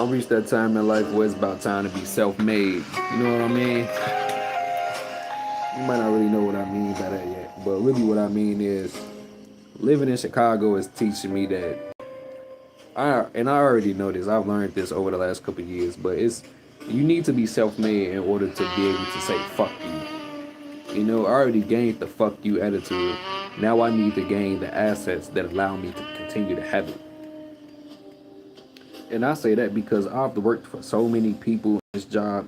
I reached that time in life where it's about time to be self-made. You know what I mean? You might not really know what I mean by that yet, but really what I mean is living in Chicago is teaching me that I already know this. I've learned this over the last couple of years, but it's you need to be self-made in order to be able to say fuck you. You know, I already gained the fuck you attitude. Now I need to gain the assets that allow me to continue to have it. And I say that because I've worked for so many people in this job.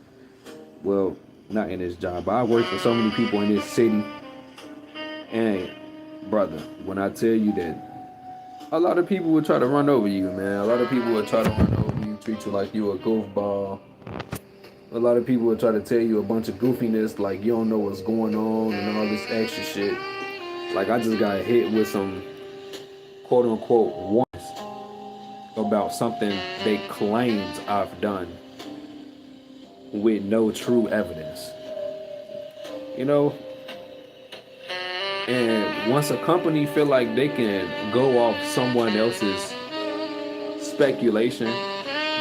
Well, not in this job, but I worked for so many people in this city. And brother, when I tell you that a lot of people will try to run over you, man. A lot of people will try to run over you, treat you like you a goofball. A lot of people will try to tell you a bunch of goofiness, like you don't know what's going on and all this extra shit. Like I just got hit with some quote unquote warnings about something they claimed I've done with no true evidence. You know, and once a company feel like they can go off someone else's speculation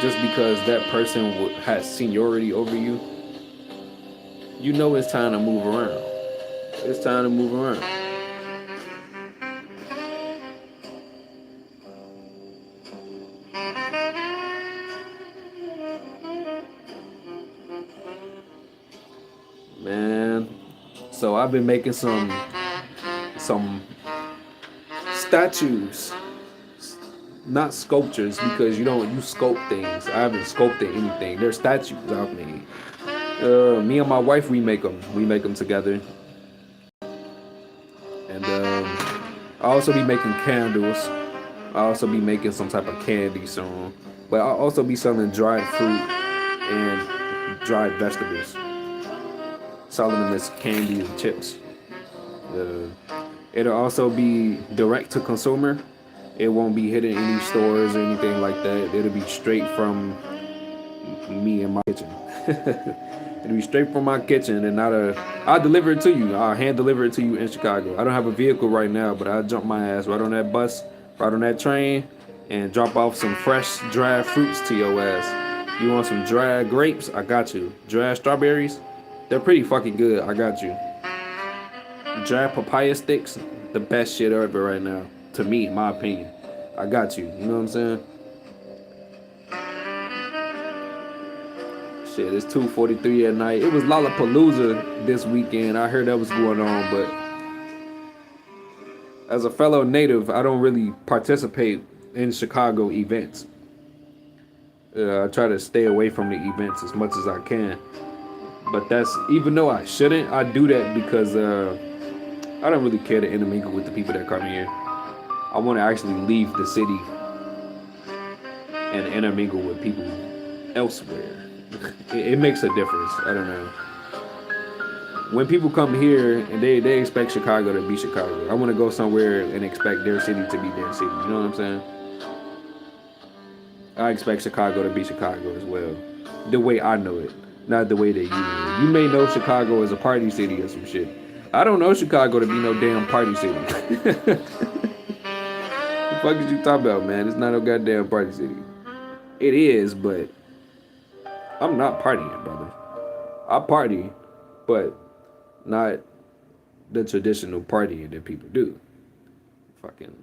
just because that person has seniority over you, you know it's time to move around. It's time to move around. Man, so I've been making some statues, not sculptures, because you sculpt things. I haven't sculpted anything. They're statues I've made. Me and my wife, we make them. We make them together. And I also be making candles. I also be making some type of candy soon. But I'll also be selling dried fruit and dried vegetables. Selling them as candy and chips. It'll also be direct to consumer. It won't be hidden in any stores or anything like that. It'll be straight from me in my kitchen. It'll be straight from my kitchen and I'll deliver it to you. I'll hand deliver it to you in Chicago. I don't have a vehicle right now, but I'll jump my ass right on that bus, right on that train, and drop off some fresh dried fruits to your ass. You want some dried grapes? I got you. Dried strawberries? They're pretty fucking good. I got you. Dried papaya sticks? The best shit ever right now. To me, in my opinion. I got you. You know what I'm saying? Shit, it's 2:43 at night. It was Lollapalooza this weekend. I heard that was going on, but as a fellow native, I don't really participate in Chicago events. I try to stay away from the events as much as I can. But that's, even though I shouldn't, I do that because I don't really care to intermingle with the people that come here. I want to actually leave the city and intermingle with people elsewhere. It makes a difference. I don't know. When people come here and they expect Chicago to be Chicago, I want to go somewhere and expect their city to be their city. You know what I'm saying? I expect Chicago to be Chicago as well. The way I know it. Not the way that you know it. You may know Chicago as a party city or some shit. I don't know Chicago to be no damn party city. The fuck is you talking about, man? It's not no goddamn party city. It is, but I'm not partying, brother. I party, but not the traditional partying that people do. Fucking,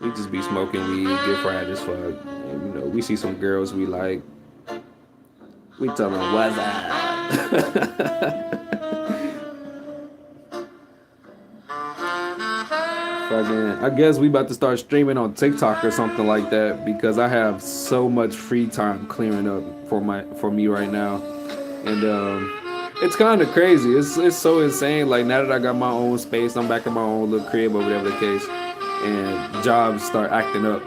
we just be smoking weed, get fried as fuck. And, you know, we see some girls we like. We tell them what's up. Fucking, I guess we about to start streaming on TikTok or something like that because I have so much free time clearing up for me right now, and it's kind of crazy. It's so insane. Like now that I got my own space, I'm back in my own little crib or whatever the case, and jobs start acting up.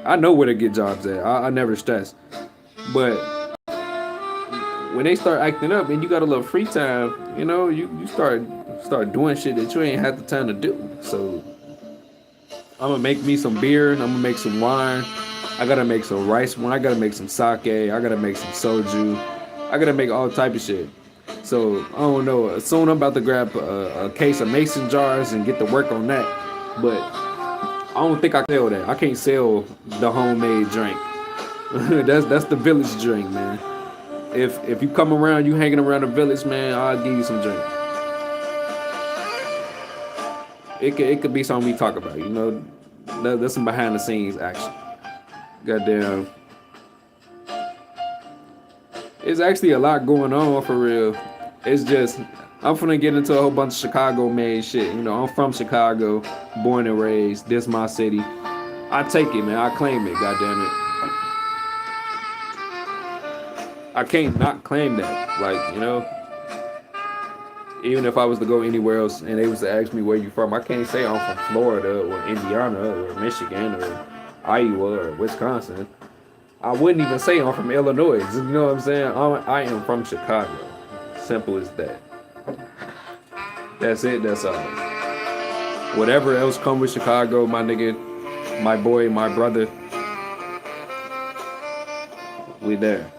I know where to get jobs at. I never stress, but when they start acting up and you got a little free time, you know, you start doing shit that you ain't had the time to do. So I'm gonna make me some beer and I'm gonna make some wine. I gotta make some rice wine. I gotta make some sake. I gotta make some soju. I gotta make all type of shit. So I don't know. Soon I'm about to grab a case of mason jars and get to work on that. But I don't think I can sell that. I can't sell the homemade drink. That's the village drink, man. If you come around, you hanging around the village, man, I'll give you some drink. It could be something we talk about, you know. That's some behind the scenes action. Goddamn, it's actually a lot going on for real. It's just I'm finna get into a whole bunch of Chicago made shit. You know, I'm from Chicago, born and raised. This my city. I take it, man. I claim it. Goddamn it. I can't not claim that. Like, you know, even if I was to go anywhere else and they was to ask me where you from, I can't say I'm from Florida or Indiana or Michigan or Iowa or Wisconsin. I wouldn't even say I'm from Illinois. You know what I'm saying? I am from Chicago. Simple as that. That's it. That's all. Whatever else come with Chicago, my nigga, my boy, my brother, we there.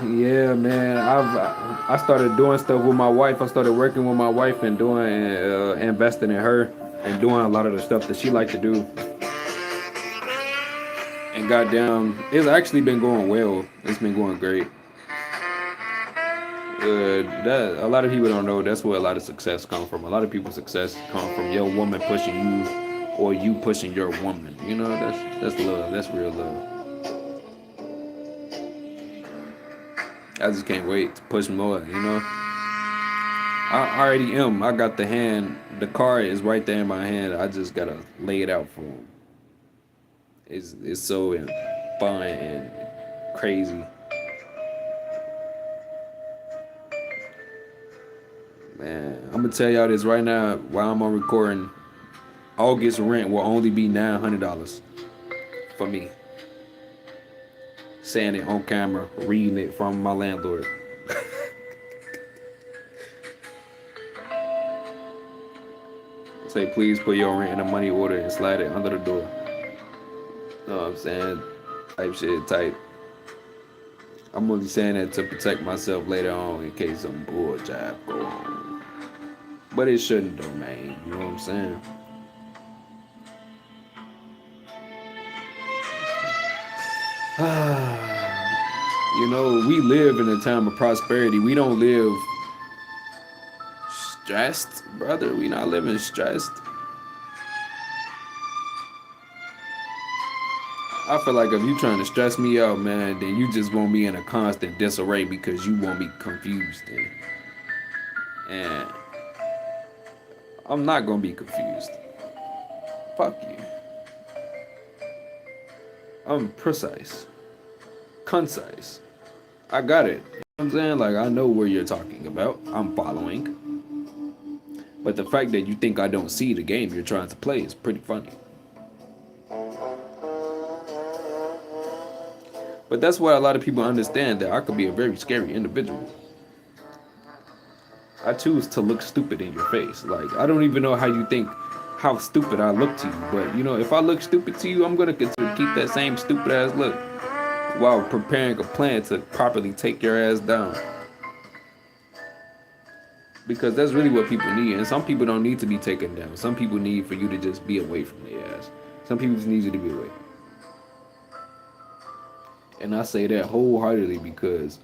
Yeah, man. I started doing stuff with my wife. I started working with my wife and doing investing in her and doing a lot of the stuff that she liked to do. And goddamn, it's actually been going well. It's been going great. That a lot of people don't know. That's where a lot of success comes from. A lot of people's success come from your woman pushing you, or you pushing your woman. You know, that's love. That's real love. I just can't wait to push more. You know, I already am. I got the hand. The card is right there in my hand. I just gotta lay it out for him. It's so fun and crazy, man. I'm gonna tell y'all this right now while I'm on recording. August rent will only be $900 for me. Saying it on camera, reading it from my landlord. Say, please put your rent in a money order and slide it under the door. Know what I'm saying? Type shit, type. I'm only saying that to protect myself later on in case some bull job go on. But it shouldn't though, man. You know what I'm saying? You know, we live in a time of prosperity. We don't live stressed, brother. We not living stressed. I feel like if you trying to stress me out, man, then you just want me in a constant disarray because you want me confused. And I'm not gonna be confused. Fuck you. I'm precise, concise. I got it. You know what I'm saying? Like, I know where you're talking about. I'm following. But the fact that you think I don't see the game you're trying to play is pretty funny. But that's why a lot of people understand that I could be a very scary individual. I choose to look stupid in your face. Like, I don't even know how you think how stupid I look to you. But, you know, if I look stupid to you, I'm going to continue to keep that same stupid ass look while preparing a plan to properly take your ass down. Because that's really what people need. And some people don't need to be taken down. Some people need for you to just be away from their ass. Some people just need you to be away. And I say that wholeheartedly because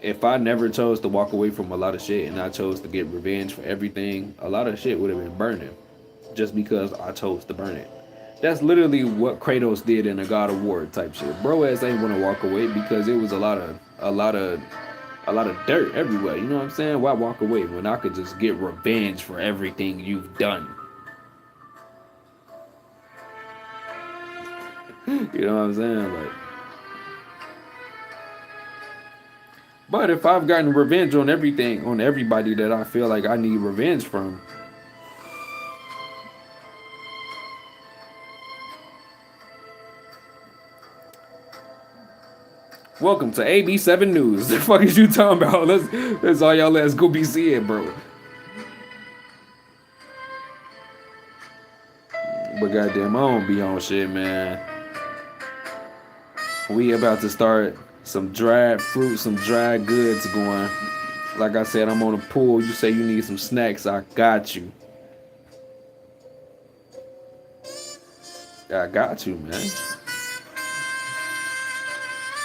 if I never chose to walk away from a lot of shit and I chose to get revenge for everything, a lot of shit would have been burning just because I chose to burn it. That's literally what Kratos did in a God of War type shit. Bro ass ain't want to walk away because it was a lot of dirt everywhere. You know what I'm saying? Why walk away when I could just get revenge for everything you've done? You know what I'm saying? Like, but if I've gotten revenge on everything, on everybody that I feel like I need revenge from, Welcome to AB7 News. The fuck is you talking about? That's all y'all let's go be seeing, bro. But goddamn, I don't be on shit, man. We about to start some dried fruit, some dried goods going. Like I said, I'm on a pool. You say you need some snacks, I got you. I got you, man.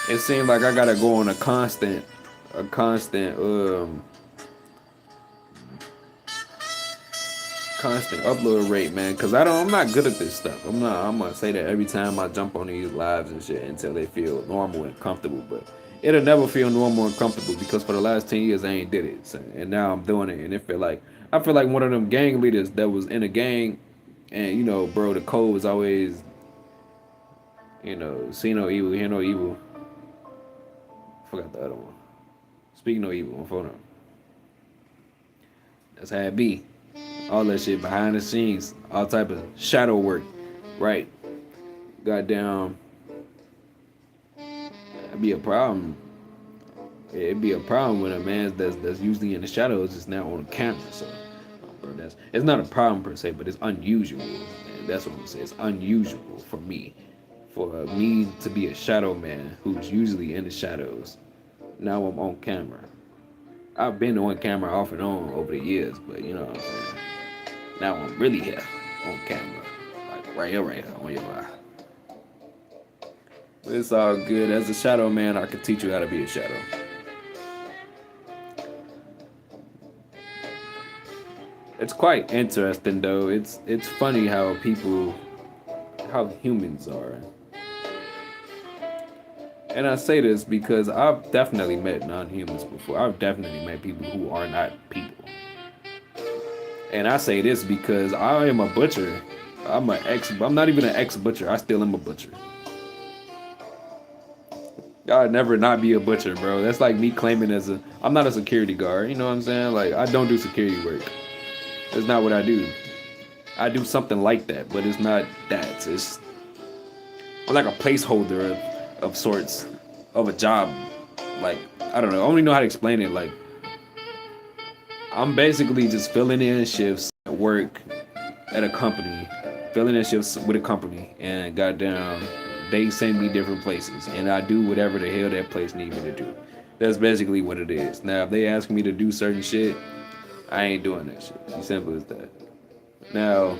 It seems like I gotta go on a constant upload rate, man. Cause I'm not good at this stuff. I'm gonna say that every time I jump on these lives and shit until they feel normal and comfortable. But it'll never feel normal and comfortable because for the last 10 years I ain't did it. So, and now I'm doing it, and I feel like one of them gang leaders that was in a gang, and bro, the code was always, see no evil, hear no evil. Forgot the other one. Speak no evil on phone. That's how it be. All that shit behind the scenes, all type of shadow work, right? Goddamn, that'd be a problem. It'd be a problem when a man that's usually in the shadows is now on camera. So, bro, it's not a problem per se, but it's unusual. And that's what I'm saying. It's unusual for me to be a shadow man who's usually in the shadows. Now I'm on camera. I've been on camera off and on over the years, but you know what I'm saying. Now I'm really here on camera, like right here on your eye. But it's all good. As a shadow man, I can teach you how to be a shadow. It's quite interesting though. It's funny how humans are. And I say this because I've definitely met non-humans before. I've definitely met people who are not people. And I say this because I am a butcher. I'm not even an ex-butcher. I still am a butcher. I'd never not be a butcher, bro. That's like me claiming I'm not a security guard. You know what I'm saying? Like, I don't do security work. That's not what I do. I do something like that, but it's not that. It's like a placeholder of sorts of a job. Like, I don't know. I don't even know how to explain it. Like, I'm basically just filling in shifts at work at a company, filling in shifts with a company, and goddamn, they send me different places, and I do whatever the hell that place needs me to do. That's basically what it is. Now, if they ask me to do certain shit, I ain't doing that shit. As simple as that. Now,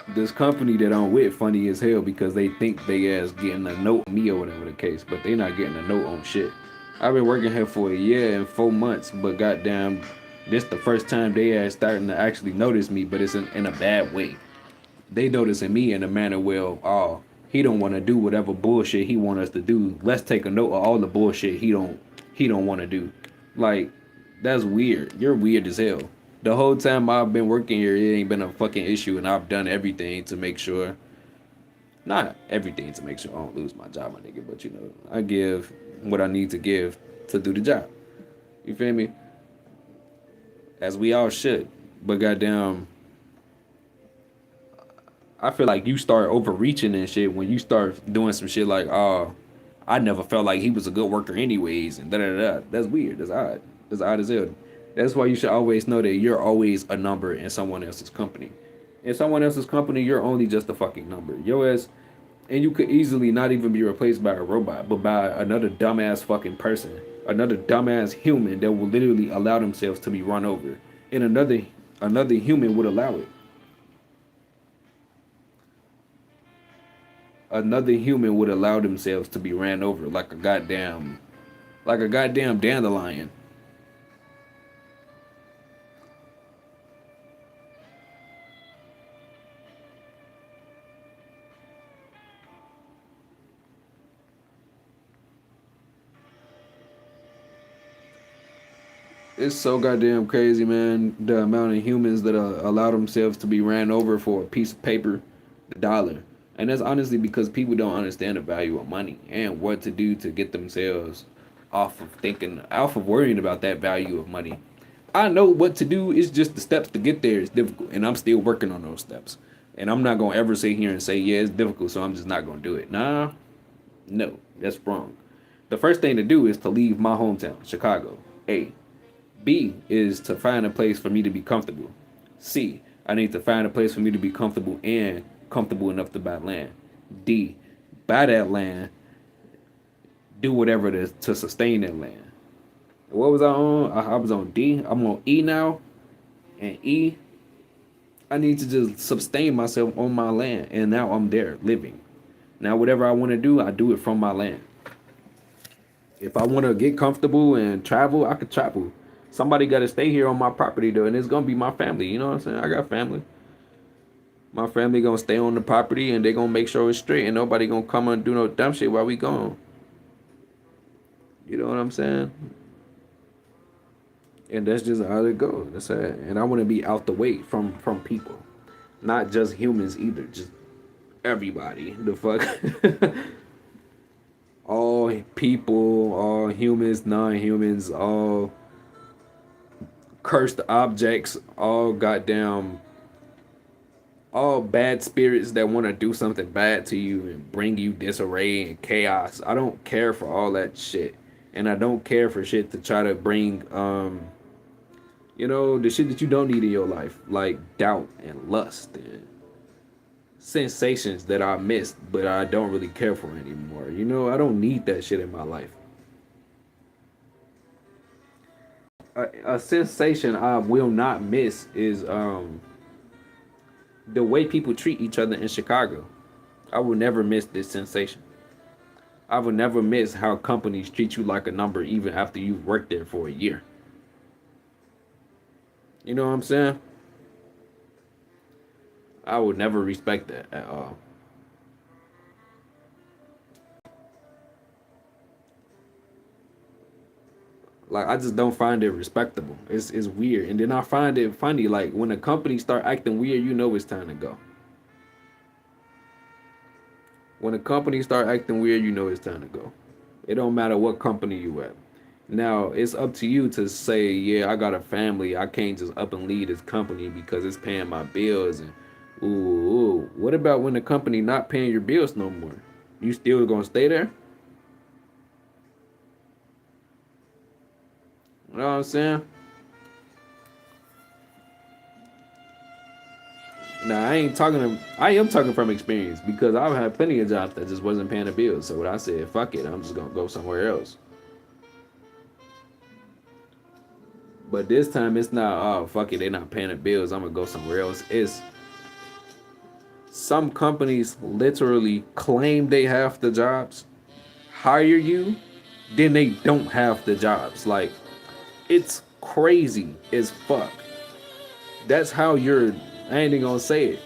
this company that I'm with funny as hell because they think they ass getting a note on me or whatever the case, but they not getting a note on shit. I've been working here for a year and 4 months, but goddamn, this the first time they ass starting to actually notice me, but it's in a bad way. They noticing me in a manner where, oh, he don't want to do whatever bullshit he want us to do. Let's take a note of all the bullshit he don't want to do. Like, that's weird. You're weird as hell. The whole time I've been working here, it ain't been a fucking issue, and I've done everything to make sure. Not everything to make sure I don't lose my job, my nigga, but I give what I need to give to do the job. You feel me? As we all should. But goddamn, I feel like you start overreaching and shit when you start doing some shit like, oh, I never felt like he was a good worker anyways, and da da da. That's weird. That's odd. That's odd as hell. That's why you should always know that you're always a number in someone else's company. In someone else's company, you're only just a fucking number. Your ass, and you could easily not even be replaced by a robot, but by another dumbass fucking person, another dumbass human that will literally allow themselves to be run over, and another human would allow it. Another human would allow themselves to be ran over like a goddamn dandelion. It's so goddamn crazy, man. The amount of humans that allow themselves to be ran over for a piece of paper, the dollar. And that's honestly because people don't understand the value of money and what to do to get themselves off of worrying about that value of money. I know what to do. It's just the steps to get there is difficult, and I'm still working on those steps. And I'm not gonna ever sit here and say, yeah, it's difficult, so I'm just not gonna do it. Nah, no, that's wrong. The first thing to do is to leave my hometown, Chicago. A. B is to find a place for me to be comfortable. C. I need to find a place for me to be comfortable and comfortable enough to buy land. D. Buy that land, do whatever to sustain that land. What was I on? I was on D. I'm on E now. And E, I need to just sustain myself on my land. And now I'm there living. Now, whatever I want to do, I do it from my land. If I want to get comfortable and travel, I could travel. Somebody got to stay here on my property, though, and it's going to be my family. You know what I'm saying? I got family. My family going to stay on the property, and they going to make sure it's straight, and nobody going to come and do no dumb shit while we gone. You know what I'm saying? And that's just how it goes. That's it. And I want to be out the way from people, not just humans either. Just everybody. The fuck. All people, all humans, non-humans, all cursed objects, all goddamn, all bad spirits that want to do something bad to you and bring you disarray and chaos. I don't care for all that shit. And I don't care for shit to try to bring the shit that you don't need in your life, like doubt and lust and sensations that I missed, but I don't really care for anymore. I don't need that shit in my life. A sensation I will not miss is the way people treat each other in Chicago. I will never miss this sensation. I will never miss how companies treat you like a number even after you've worked there for a year. You know what I'm saying? I would never respect that at all. Like I just don't find it respectable. It's weird. And then I find it funny, like when a company start acting weird, you know it's time to go. When a company start acting weird, you know it's time to go. It don't matter what company you at. Now it's up to you to say, yeah, I got a family. I can't just up and leave this company because it's paying my bills. And ooh, what about when the company not paying your bills no more? You still gonna stay there? You know what I'm saying? Now I am talking from experience because I've had plenty of jobs that just wasn't paying the bills. So when I said fuck it, I'm just gonna go somewhere else. But this time it's not, oh fuck it, they're not paying the bills, I'm gonna go somewhere else. It's some companies literally claim they have the jobs, hire you, then they don't have the jobs. Like it's crazy as fuck. That's how I ain't even gonna say it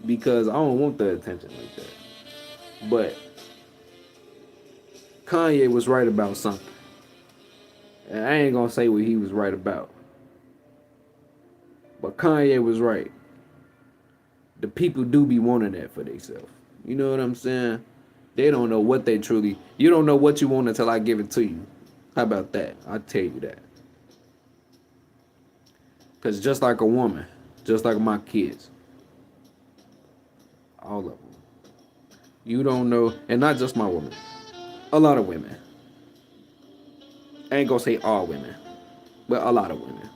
because I don't want the attention like that. But Kanye was right about something. And I ain't gonna say what he was right about. But Kanye was right. The people do be wanting that for themselves. You know what I'm saying? They don't know what they truly. You don't know what you want until I give it to you. How about that? I'll tell you that. Because just like a woman, just like my kids, all of them, you don't know, and not just my woman, a lot of women. I ain't gonna say all women, but a lot of women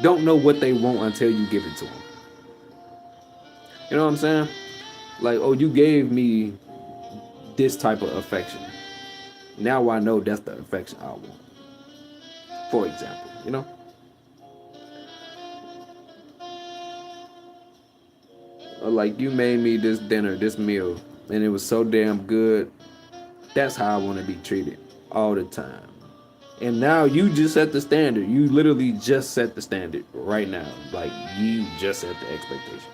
don't know what they want until you give it to them. You know what I'm saying? Like, oh, you gave me this type of affection. Now I know that's the affection I want. For example, like you made me this dinner, this meal, and it was so damn good. That's how I want to be treated all the time. And now you just set the standard. You literally just set the standard right now. Like you just set the expectation.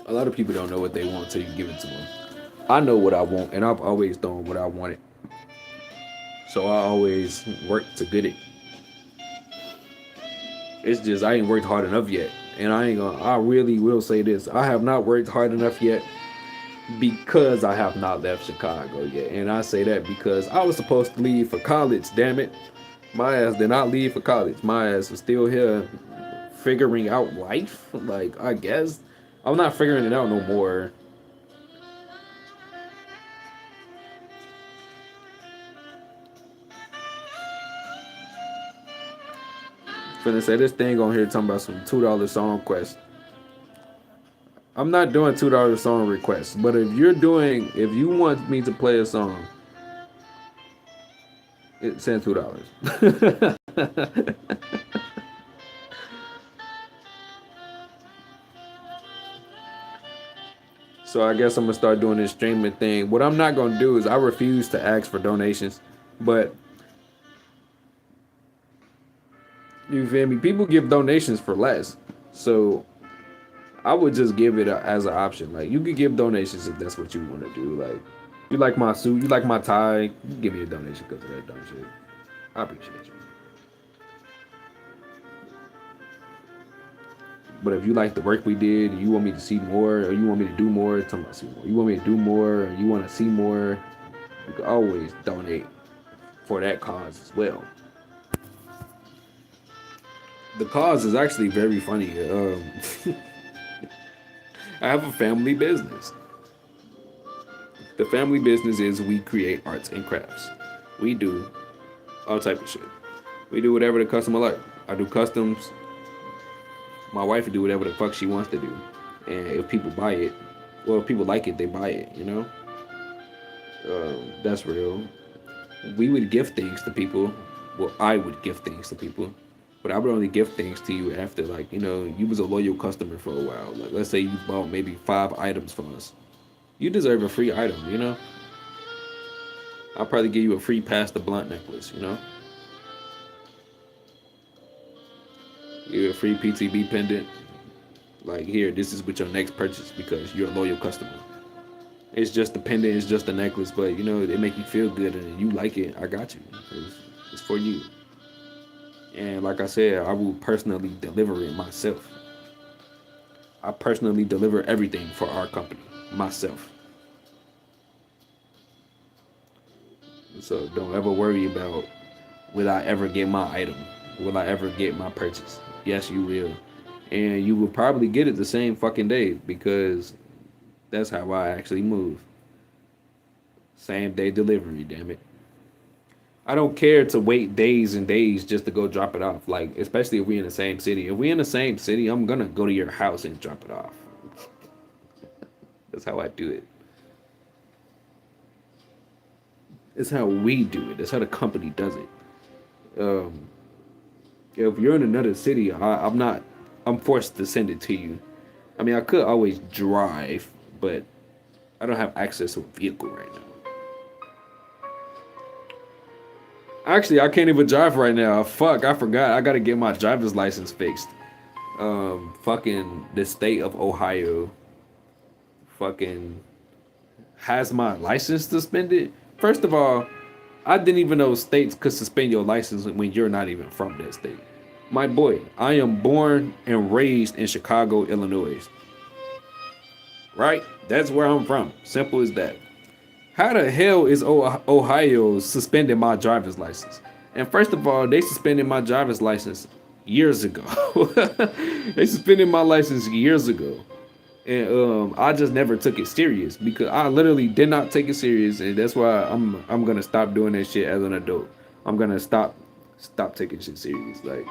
A lot of people don't know what they want until you give it to them. I know what I want, and I've always done what I wanted. So I always work to get it. It's just I ain't worked hard enough yet. And I really will say this. I have not worked hard enough yet because I have not left Chicago yet. And I say that because I was supposed to leave for college, damn it. My ass did not leave for college. My ass is still here figuring out life. Like, I guess. I'm not figuring it out no more. Finna say this thing on here talking about some $2 song quest. I'm not doing $2 song requests, but if you want me to play a song, send $2. So I guess I'm gonna start doing this streaming thing. What I'm not gonna do is I refuse to ask for donations, but you feel me? People give donations for less, so I would just give it as an option. Like you could give donations if that's what you want to do. Like you like my suit, you like my tie, you can give me a donation because of that dumb shit. I appreciate you. But if you like the work we did, and you want me to see more, or you want me to do more, talking about see more. You want me to do more, or you want to see more, you can always donate for that cause as well. The cause is actually very funny. I have a family business. The family business is we create arts and crafts. We do all type of shit. We do whatever the customer like. I do customs. My wife do whatever the fuck she wants to do. And if people buy it, well, if people like it, they buy it, you know? That's real. We would give things to people. Well, I would give things to people. But I would only give things to you after, like, you was a loyal customer for a while. Like, let's say you bought maybe 5 items from us. You deserve a free item, you know? I'll probably give you a free pass the blunt necklace, you know? Give you a free PTB pendant. Like, here, this is with your next purchase because you're a loyal customer. It's just a pendant, it's just a necklace, but, it make you feel good and you like it. I got you. It's for you. And like I said, I will personally deliver it myself. I personally deliver everything for our company myself. So don't ever worry about will I ever get my item? Will I ever get my purchase? Yes, you will. And you will probably get it the same fucking day because that's how I actually move. Same day delivery, damn it. I don't care to wait days and days just to go drop it off. Like, especially if we in the same city. If we in the same city, I'm gonna go to your house and drop it off. That's how I do it. It's how we do it. That's how the company does it. Um, if you're in another city, I'm not. I'm forced to send it to you. I mean, I could always drive, but I don't have access to a vehicle right now. Actually, I can't even drive right now. Fuck, I forgot. I gotta get my driver's license fixed. Fucking the state of Ohio fucking has my license suspended. First of all, I didn't even know states could suspend your license when you're not even from that state. My boy, I am born and raised in Chicago, Illinois. Right? That's where I'm from. Simple as that. How the hell is Ohio suspending my driver's license? And first of all, they suspended my driver's license years ago. They suspended my license years ago. And I just never took it serious because I literally did not take it serious, and that's why I'm gonna stop doing that shit as an adult. I'm gonna stop taking shit serious. Like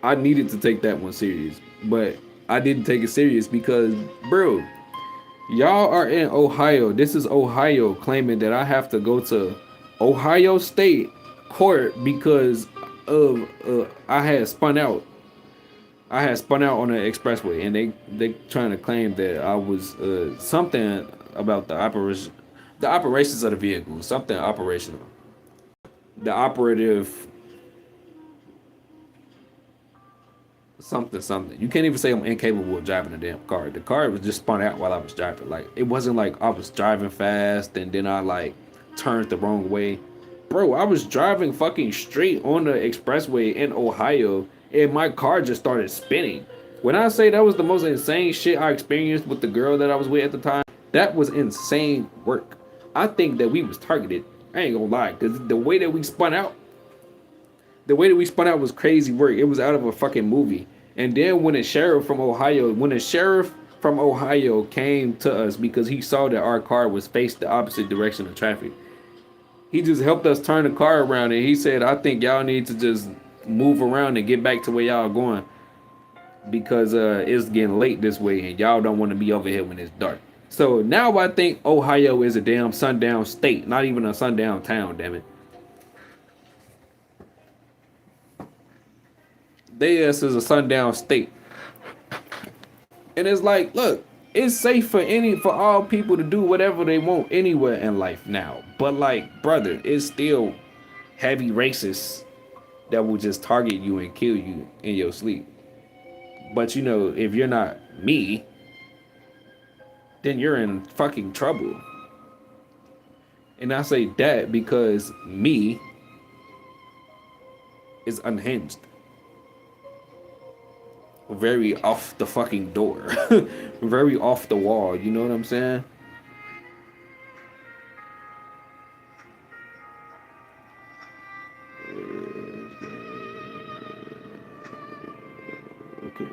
I needed to take that one serious, but I didn't take it serious because, bro, y'all are in Ohio. This is Ohio claiming that I have to go to Ohio State court because of I had spun out. I had spun out on the expressway, and they trying to claim that I was something about the operations of the vehicle, something operational, the operative, something. You can't even say I'm incapable of driving a damn car. The car was just spun out while I was driving. Like it wasn't like I was driving fast and then I like turned the wrong way. Bro, I was driving fucking straight on the expressway in Ohio, and my car just started spinning. When I say that was the most insane shit I experienced with the girl that I was with at the time, that was insane work. I think that we was targeted. I ain't gonna lie, cause the way that we spun out was crazy work. It was out of a fucking movie. And then when a sheriff from Ohio came to us because he saw that our car was faced the opposite direction of traffic, he just helped us turn the car around and he said, I think y'all need to just move around and get back to where y'all going because it's getting late this way and y'all don't want to be over here when it's dark. So now I think Ohio is a damn sundown state, not even a sundown town, damn it. Theirs is a sundown state. And it's like, look, it's safe for all people to do whatever they want anywhere in life now. But like, brother, it's still heavy racists that will just target you and kill you in your sleep. But you know, if you're not me, then you're in fucking trouble. And I say that because me is unhinged. Very off the fucking door. Very off the wall, you know what I'm saying? Okay.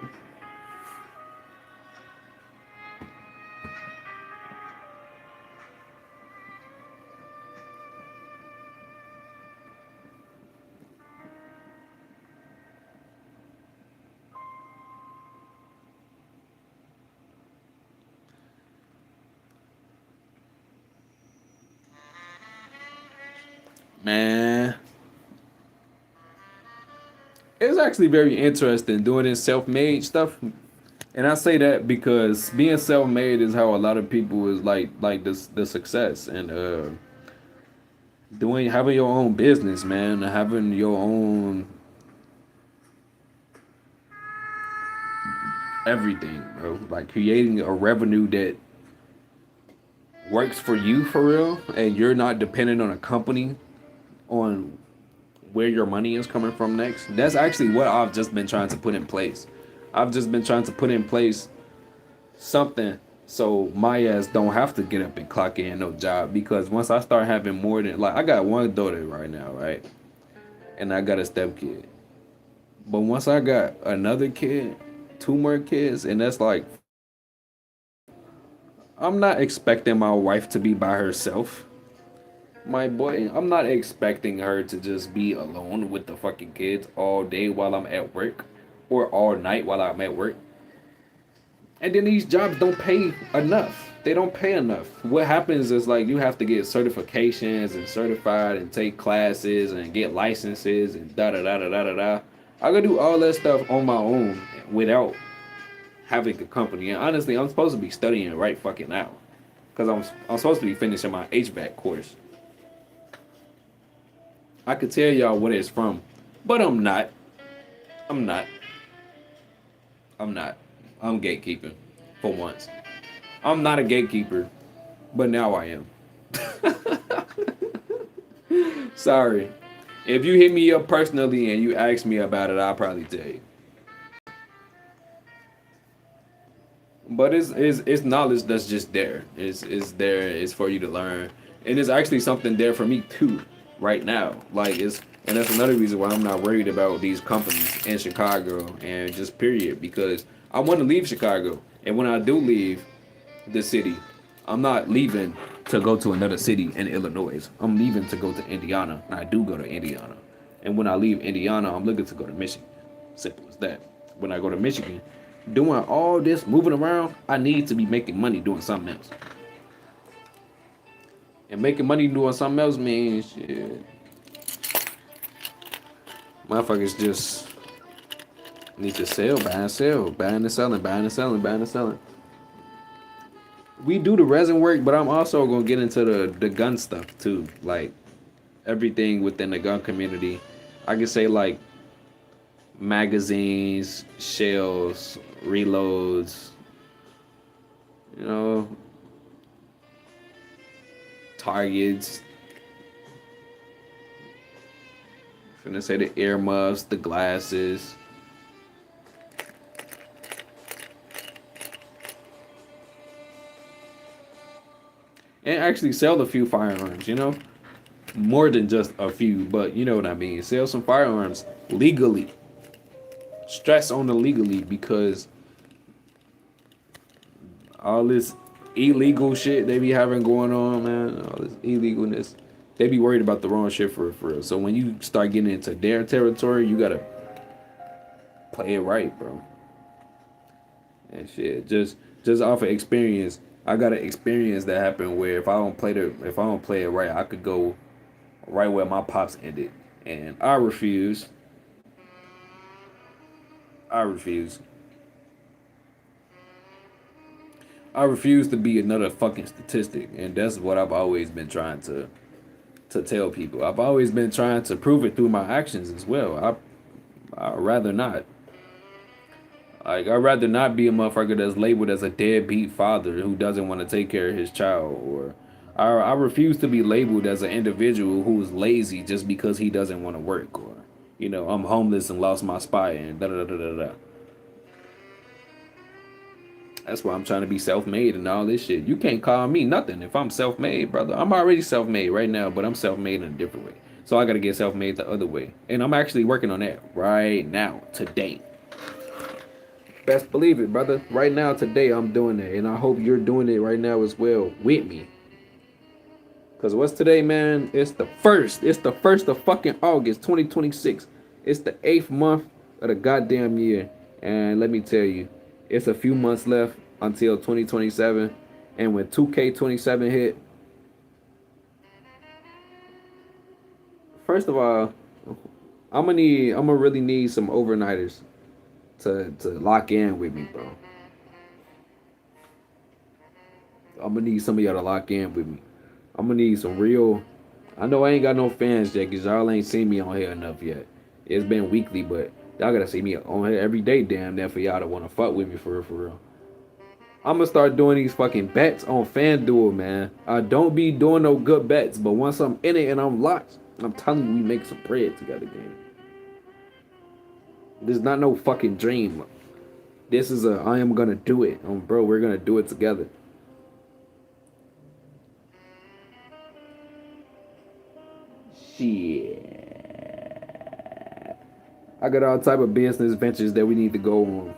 Man, it's actually very interesting doing this self-made stuff. And I say that because being self-made is how a lot of people is like this the success and doing having your own business, man, having your own everything, bro. Like creating a revenue that works for you for real and you're not dependent on a company on where your money is coming from next. That's actually what I've just been trying to put in place. I've just been trying to put in place something so my ass don't have to get up and clock in no job because once I start having more than like I got one daughter right now, right? And I got a stepkid. But once I got another kid, two more kids, and that's like I'm not expecting my wife to be by herself. My boy, I'm not expecting her to just be alone with the fucking kids all day while I'm at work or all night while I'm at work. And then these jobs don't pay enough. They don't pay enough. What happens is like you have to get certifications and certified and take classes and get licenses and da da da da da da da. I gotta do all that stuff on my own without having a company. And honestly, I'm supposed to be studying right fucking now. Cause I'm supposed to be finishing my HVAC course. I could tell y'all what it's from, but I'm not. I'm not. I'm not. I'm gatekeeping for once. I'm not a gatekeeper, but now I am. Sorry. If you hit me up personally and you ask me about it, I'll probably tell you. But it's knowledge that's just there. It's there. It's for you to learn, and it's actually something there for me too, right now. Like it's and that's another reason why I'm not worried about these companies in Chicago and just period because I want to leave Chicago, and when I do leave the city, I'm not leaving to go to another city in Illinois. I'm leaving to go to Indiana, and I do go to Indiana. And when I leave Indiana, I'm looking to go to Michigan. Simple as that. When I go to Michigan, doing all this moving around, I need to be making money doing something else. And making money doing something else means shit. Motherfuckers just need to sell, buy and sell, buying and selling, buying and selling, buying and selling. We do the resin work, but I'm also gonna get into the gun stuff too. Like everything within the gun community. I can say like magazines, shells, reloads, you know, targets. I'm gonna say the earmuffs, the glasses, and actually sell a few firearms. More than just a few, but you know what I mean. Sell some firearms legally. Stress on the legally because all this illegal shit they be having going on, man. All this illegalness. They be worried about the wrong shit for real. So when you start getting into their territory, you gotta play it right, bro. And shit, just off of experience, I got an experience that happened where if I don't play it right, I could go right where my pops ended, and I refuse. I refuse. I refuse to be another fucking statistic, and that's what I've always been trying to tell people. I've always been trying to prove it through my actions as well. I'd rather not. Like, I'd rather not be a motherfucker that's labeled as a deadbeat father who doesn't want to take care of his child, or I refuse to be labeled as an individual who's lazy just because he doesn't want to work, or I'm homeless and lost my spot and da da da da da. That's why I'm trying to be self-made and all this shit. You can't call me nothing if I'm self-made, brother. I'm already self-made right now, but I'm self-made in a different way. So I gotta get self-made the other way, and I'm actually working on that right now, today. Best believe it, brother. Right now, today, I'm doing it, and I hope you're doing it right now as well with me. Cause what's today, man? It's the first. It's the 1st of fucking August, 2026. It's the 8th month of the goddamn year, and let me tell you, it's a few months left until 2027. And when 2K27 hit, first of all, I'm gonna really need some overnighters to lock in with me, bro. I'm gonna need some of y'all to lock in with me. I'm gonna need some real. I know I ain't got no fans yet, cause y'all ain't seen me on here enough yet. It's been weekly, but y'all gotta see me on here every day, damn near, for y'all to wanna fuck with me for real, for real. I'm gonna start doing these fucking bets on FanDuel, man. I don't be doing no good bets, but once I'm in it and I'm locked, I'm telling you, we make some bread together, gang. This is not no fucking dream. This is I am gonna do it. Bro, we're gonna do it together. Shit. I got all type of business ventures that we need to go on.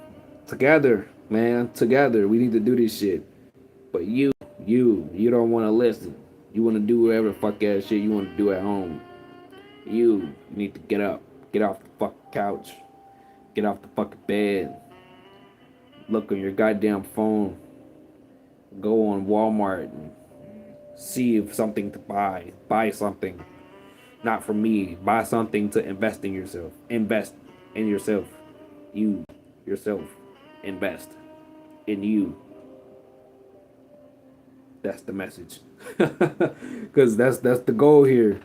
Together, man. Together. We need to do this shit. But you don't want to listen. You want to do whatever the fuck ass shit you want to do at home. You need to get up. Get off the fucking couch. Get off the fucking bed. Look on your goddamn phone. Go on Walmart and see if something to buy. Buy something. Not for me. Buy something to invest in yourself. Invest in yourself. You yourself. Invest in you. That's the message. Cause that's the goal here.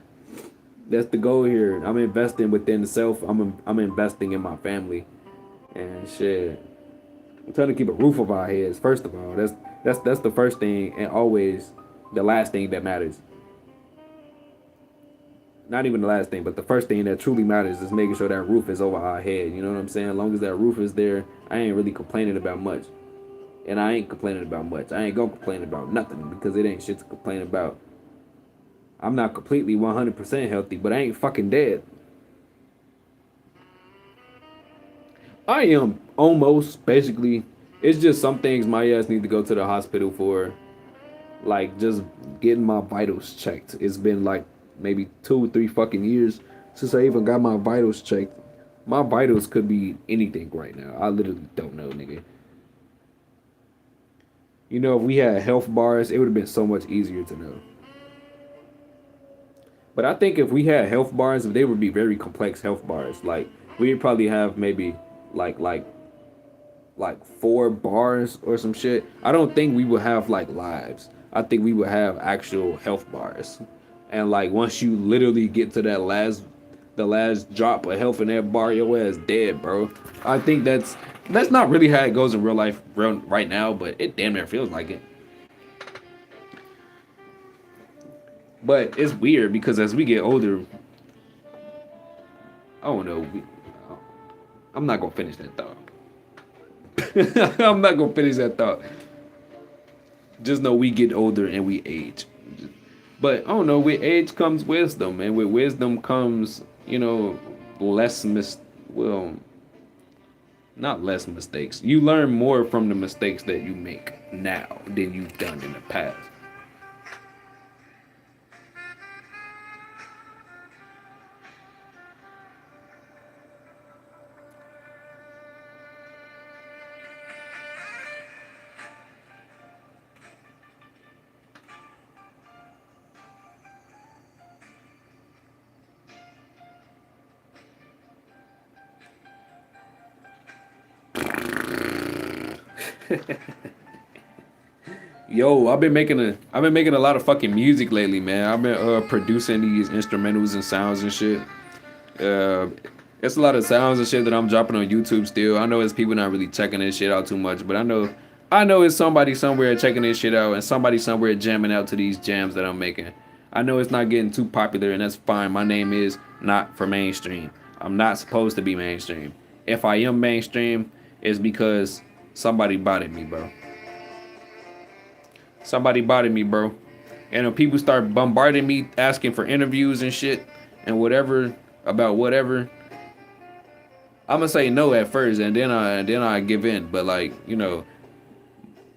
That's the goal here. I'm investing within the self. I'm investing in my family. And shit. I'm trying to keep a roof over our heads. First of all, that's the first thing, and always the last thing that matters. Not even the last thing, but the first thing that truly matters is making sure that roof is over our head. You know what I'm saying? As long as that roof is there, I ain't really complaining about much. And I ain't complaining about much. I ain't gonna complain about nothing because it ain't shit to complain about. I'm not completely 100% healthy, but I ain't fucking dead. I am almost, basically. It's just some things my ass need to go to the hospital for. Like, just getting my vitals checked. It's been like maybe 2 or 3 fucking years since I even got my vitals checked. My vitals could be anything right now. I literally don't know, nigga. If we had health bars, it would have been so much easier to know. But I think if we had health bars, they would be very complex health bars. Like, we'd probably have maybe like like like 4 bars or some shit. I don't think we would have like lives. I think we would have actual health bars. And like once you literally get to the last drop of health in that bar, your ass dead, bro. I think that's not really how it goes in real life right now, but it damn near feels like it. But it's weird because as we get older, I don't know. I'm not gonna finish that thought. I'm not gonna finish that thought. Just know we get older and we age. But I don't know. With age comes wisdom, and with wisdom comes, less well, not less mistakes. You learn more from the mistakes that you make now than you've done in the past. Yo, I've been making a lot of fucking music lately, man. I've been producing these instrumentals and sounds and shit. Uh, it's a lot of sounds and shit that I'm dropping on YouTube still. I know it's people not really checking this shit out too much, but I know it's somebody somewhere checking this shit out and somebody somewhere jamming out to these jams that I'm making. I know it's not getting too popular, and that's fine. My name is not for mainstream. I'm not supposed to be mainstream. If I am mainstream, it's because somebody bought me, bro. Somebody bought me, bro. And when people start bombarding me, asking for interviews and shit and whatever about whatever, I'm gonna say no at first, and then I give in. But like,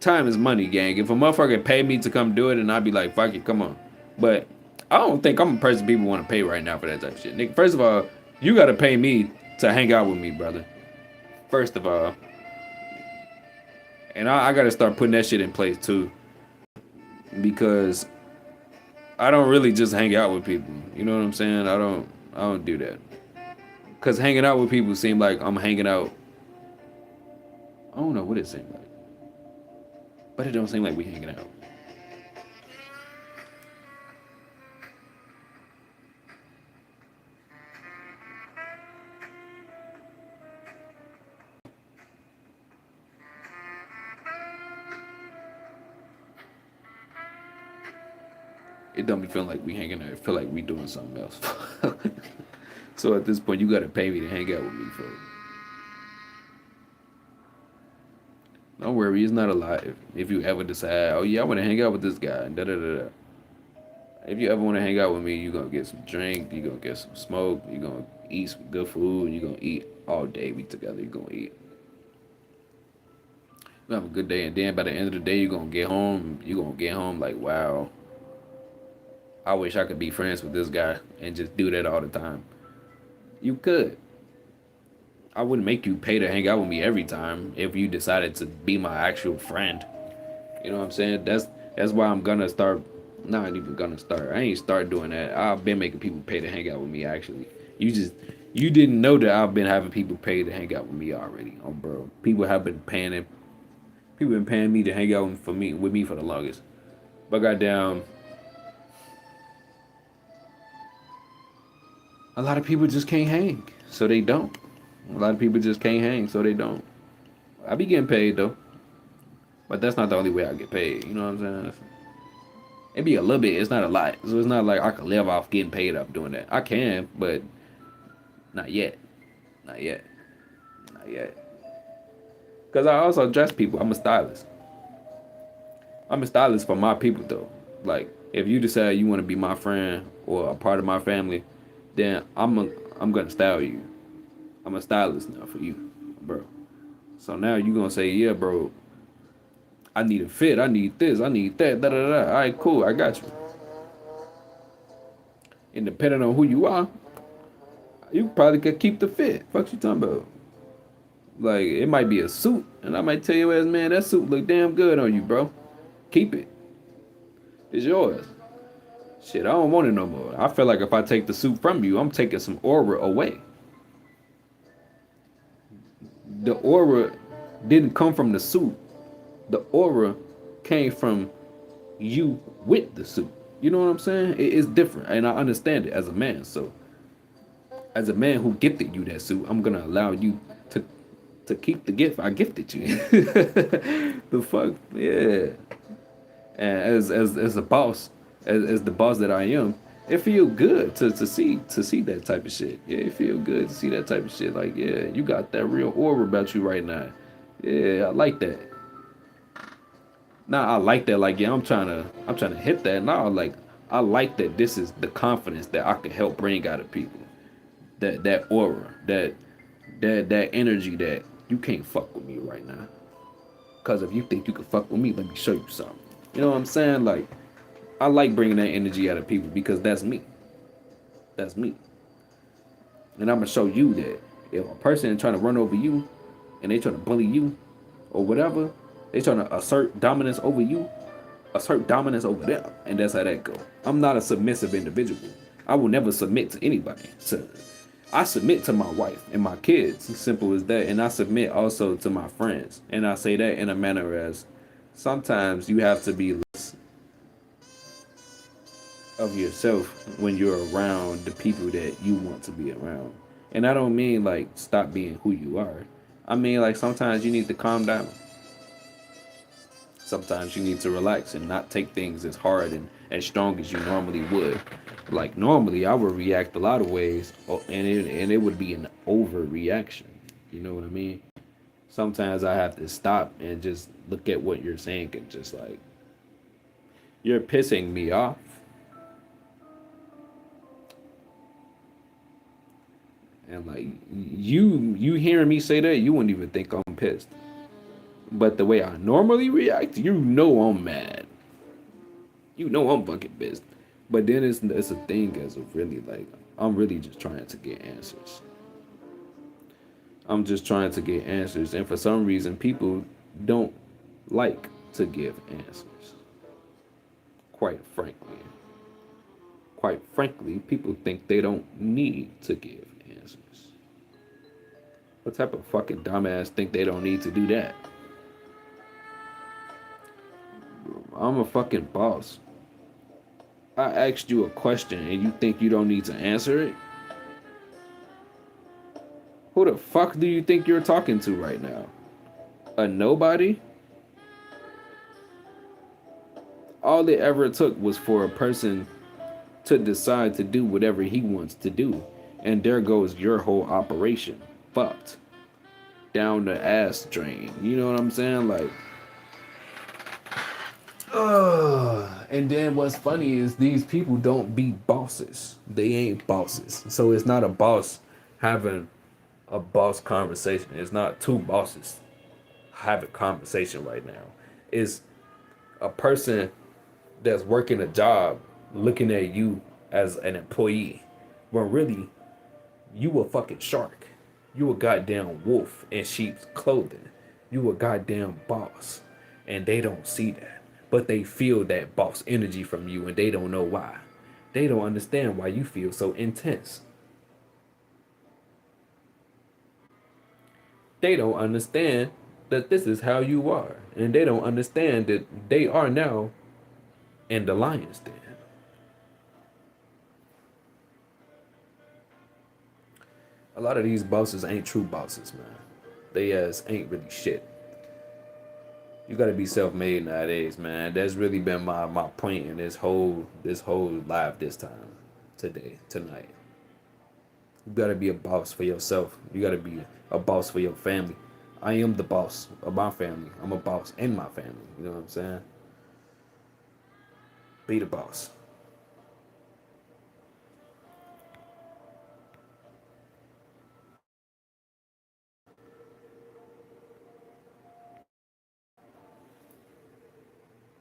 time is money, gang. If a motherfucker pay me to come do it, and I'd be like, fuck it, come on. But I don't think I'm a person people want to pay right now for that type of shit. Nick, first of all, you gotta pay me to hang out with me, brother. First of all, and I gotta start putting that shit in place too, because I don't really just hang out with people. You know what I'm saying? I don't do that. Cause hanging out with people seem like I'm hanging out. I don't know what it seems like, but it don't seem like we hanging out. It don't be feeling like we hanging out. It feel like we doing something else. So at this point, you gotta pay me to hang out with me, folks. Don't worry, it's not a lie. If you ever decide, oh yeah, I want to hang out with this guy, da da da da. If you ever want to hang out with me, you gonna get some drink, you gonna get some smoke, you gonna eat some good food, and you gonna eat all day. We together, you gonna eat. You have a good day, and then by the end of the day, you gonna get home. You gonna get home like, wow, I wish I could be friends with this guy and just do that all the time. You could. I wouldn't make you pay to hang out with me every time if you decided to be my actual friend. You know what I'm saying? That's why I'm gonna start. Not even gonna start. I ain't start doing that. I've been making people pay to hang out with me. Actually, you didn't know that I've been having people pay to hang out with me already. Oh, bro, people have been paying it. People been paying me to hang out with me for the longest. But goddamn, a lot of people just can't hang, so they don't. A lot of people just can't hang, so they don't. I be getting paid though, but that's not the only way I get paid. You know what I'm saying? It be a little bit. It's not a lot, so it's not like I can live off getting paid off doing that. I can, but not yet. Not yet. Not yet. Cause I also dress people. I'm a stylist. I'm a stylist for my people though. Like if you decide you want to be my friend or a part of my family, then I'm gonna style you. I'm a stylist now for you, bro. So now you gonna say, yeah, bro, I need a fit, I need this, I need that, da da da. All right, cool, I got you. And depending on who you are, you probably could keep the fit. Fuck you talking about? Like it might be a suit, and I might tell you as man, that suit look damn good on you, bro. Keep it. It's yours. Shit, I don't want it no more. I feel like if I take the suit from you, I'm taking some aura away. The aura didn't come from the suit. The aura came from you with the suit. You know what I'm saying? It's different, and I understand it as a man. So, as a man who gifted you that suit, I'm gonna allow you to keep the gift I gifted you. The fuck, yeah. And as a boss, as the boss that I am, it feel good to see that type of shit. Yeah, it feel good to see that type of shit. Like, yeah, you got that real aura about you right now. Yeah, I like that. Now I like that. Like, yeah, I'm trying to hit that. Now, like, I like that. This is the confidence that I can help bring out of people. That aura, that energy that you can't fuck with me right now. Cause if you think you can fuck with me, let me show you something. You know what I'm saying? Like, I like bringing that energy out of people because that's me. That's me. And I'm gonna show you that if a person is trying to run over you, and they trying to bully you, or whatever, they trying to assert dominance over you, assert dominance over them, and that's how that go. I'm not a submissive individual. I will never submit to anybody. So I submit to my wife and my kids. Simple as that. And I submit also to my friends. And I say that in a manner as sometimes you have to be less of yourself when you're around the people that you want to be around. And I don't mean like stop being who you are. I mean like sometimes you need to calm down. Sometimes you need to relax and not take things as hard and as strong as you normally would. Like normally, I would react a lot of ways, and it would be an overreaction. You know what I mean? Sometimes I have to stop and just look at what you're saying and just like you're pissing me off, and like you hearing me say that, you wouldn't even think I'm pissed. But the way I normally react, you know I'm mad. You know I'm fucking pissed. But then it's a thing as of really like I'm really just trying to get answers. I'm just trying to get answers, and for some reason, people don't like to give answers. Quite frankly, people think they don't need to give answers. What type of fucking dumbass think they don't need to do that? I'm a fucking boss. I asked you a question and you think you don't need to answer it? Who the fuck do you think you're talking to right now? A nobody? All it ever took was for a person to decide to do whatever he wants to do. And there goes your whole operation. Fucked. Down the ass drain. You know what I'm saying? Like, and then what's funny is these people don't be bosses. They ain't bosses. So it's not a boss having a boss conversation. It's not two bosses having a conversation right now. It's a person that's working a job looking at you as an employee. When really, you a fucking shark. You a goddamn wolf in sheep's clothing. You a goddamn boss. And they don't see that. But they feel that boss energy from you and they don't know why. They don't understand why you feel so intense. They don't understand that this is how you are. And they don't understand that they are now in the lion's den. A lot of these bosses ain't true bosses, man. They ain't really shit. You gotta be self-made nowadays, man. That's really been my point in this whole live this time, today, tonight. You gotta be a boss for yourself. You gotta be a boss for your family. I am the boss of my family. I'm a boss in my family. You know what I'm saying? Be the boss.